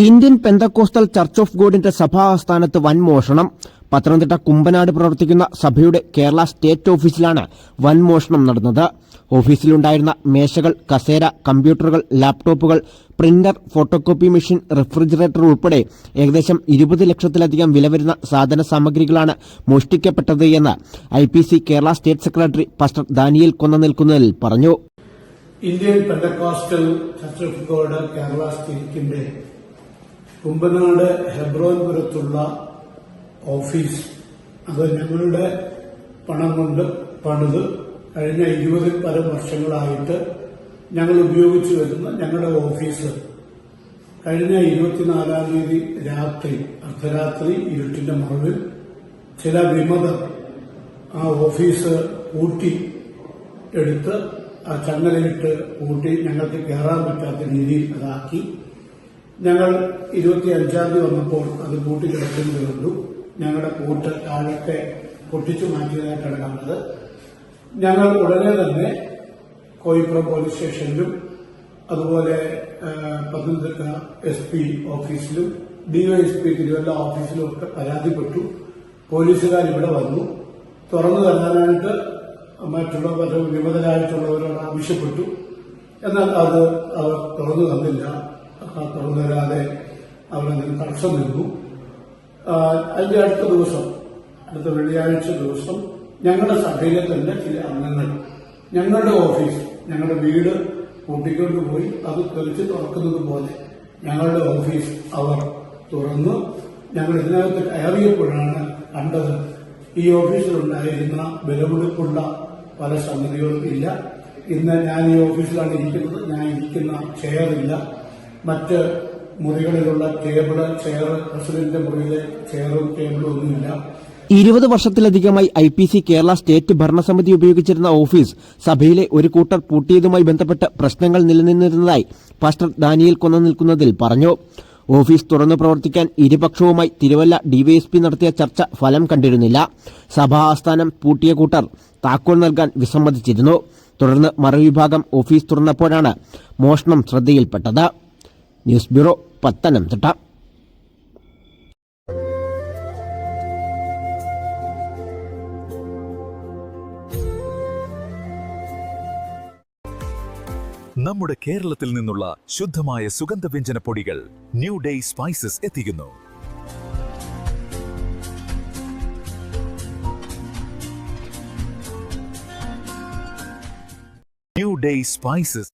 Indian Pentecostal Church of ഗോഡിന്റെ സഭാ ആസ്ഥാനത്ത് വൻ മോഷണം. പത്തനംതിട്ട കുമ്പനാട് പ്രവർത്തിക്കുന്ന സഭയുടെ കേരള സ്റ്റേറ്റ് ഓഫീസിലാണ് വൻ മോഷണം നടന്നത്. ഓഫീസിലുണ്ടായിരുന്ന മേശകൾ, കസേര, കമ്പ്യൂട്ടറുകൾ, ലാപ്ടോപ്പുകൾ, പ്രിന്റർ, ഫോട്ടോകോപ്പി മെഷീൻ, റെഫ്രിജറേറ്റർ ഉൾപ്പെടെ ഏകദേശം 20 ലക്ഷത്തിലധികം വില വരുന്ന സാധന സാമഗ്രികളാണ് മോഷ്ടിക്കപ്പെട്ടത് എന്ന് IPC Kerala state secretary pastor Daniel കൊന്നനിൽക്കുന്നതിൽ പറഞ്ഞു. Indian Pentecostal Church of God Kerala സ്റ്റേറ്റിന്റെ കുമ്പനാട് ഹെബ്രോൻപുരത്തുള്ള ഓഫീസ്, അത് ഞങ്ങളുടെ പണം കൊണ്ട് പണിത് കഴിഞ്ഞ 20 പരം വർഷങ്ങളായിട്ട് ഞങ്ങൾ ഉപയോഗിച്ചു വരുന്ന ഞങ്ങളുടെ ഓഫീസ് കഴിഞ്ഞ 24-ാം തീയതി രാത്രി, അർദ്ധരാത്രി ഇരുട്ടിന്റെ മറവിൽ ചില വിമതർ ആ ഓഫീസ് പൂട്ടി എടുത്ത് ആ ചങ്ങലയിട്ട് പൂട്ടി ഞങ്ങൾക്ക് കയറാൻ പറ്റാത്ത രീതിയിൽ അതാക്കി. ഞങ്ങൾ 25-ാം തീയതി വന്നപ്പോൾ അത് പൂട്ടി കിടക്കുന്നത് കണ്ടു. ഞങ്ങളുടെ കൂട്ട് താഴത്തെ പൊട്ടിച്ചു മാറ്റിയതായിട്ടാണ് കണ്ടത്. ഞങ്ങൾ ഉടനെ തന്നെ കോയിപ്പുറം പോലീസ് സ്റ്റേഷനിലും അതുപോലെ പത്തനംതിട്ട SP ഓഫീസിലും DYSP തിരുവല്ല ഓഫീസിലും ഒക്കെ പരാതിപ്പെട്ടു. പോലീസുകാർ ഇവിടെ വന്നു. തുറന്നു തരാനായിട്ട് മറ്റുള്ള വിമതരായിട്ടുള്ളവരോട് ആവശ്യപ്പെട്ടു. എന്നാൽ അത് അവർ തുറന്നു തന്നില്ല. തുറന്നു തരാതെ അവരതിന് തടസ്സം നിന്നു. അതിന്റെ അടുത്ത ദിവസം, അടുത്ത വെള്ളിയാഴ്ച ദിവസം ഞങ്ങളുടെ സഭയിലെ തന്നെ ചില അംഗങ്ങൾ ഞങ്ങളുടെ ഓഫീസ്, ഞങ്ങളുടെ വീട് കൂട്ടിക്കൊണ്ടുപോയി അത് തെളിച്ച് തുറക്കുന്നത് പോലെ ഞങ്ങളുടെ ഓഫീസ് അവർ തുറന്നു. ഞങ്ങൾ ഇതിനകത്ത് കയറിയപ്പോഴാണ് കണ്ടത് ഈ ഓഫീസിലുണ്ടായിരുന്ന വിലപിടിപ്പുള്ള പല സംഗതികളും ഇല്ല. ഇന്ന് ഞാൻ ഈ ഓഫീസിലാണ് ഇരിക്കുന്നത്. ഞാൻ ഇരിക്കുന്ന ചെയറില്ല. മറ്റ് മുറികളിലുള്ള ടേബിള്, ചെയർ, പ്രസിഡന്റിന്റെ മുറിയിലെ ചെയറും ടേബിളും ഒന്നുമില്ല. 20 വർഷത്തിലധികമായി IPC കേരള സ്റ്റേറ്റ് ഭരണസമിതി ഉപയോഗിച്ചിരുന്ന ഓഫീസ് സഭയിലെ ഒരു കൂട്ടർ പൂട്ടിയതുമായി ബന്ധപ്പെട്ട് പ്രശ്നങ്ങൾ നിലനിന്നിരുന്നതായി പാസ്റ്റർ ദാനിയേൽ കൊന്നനിൽക്കുന്നതിൽ പറഞ്ഞു. ഓഫീസ് തുറന്നു പ്രവർത്തിക്കാൻ ഇരുപക്ഷവുമായി തിരുവല്ല DYSP നടത്തിയ ചർച്ച ഫലം കണ്ടിരുന്നില്ല. സഭാ ആസ്ഥാനം പൂട്ടിയ കൂട്ടർ താക്കോൽ നൽകാൻ വിസമ്മതിച്ചിരുന്നു. തുടർന്ന് മറുവിഭാഗം ഓഫീസ് തുറന്നപ്പോഴാണ് മോഷണം ശ്രദ്ധയിൽപ്പെട്ടത്. News bureau, Pathanamthitta. നമ്മുടെ കേരളത്തിൽ നിന്നുള്ള ശുദ്ധമായ സുഗന്ധവ്യഞ്ജന പൊടികൾ ന്യൂ ഡേ സ്പൈസസ് എത്തിക്കുന്നു. New Day spices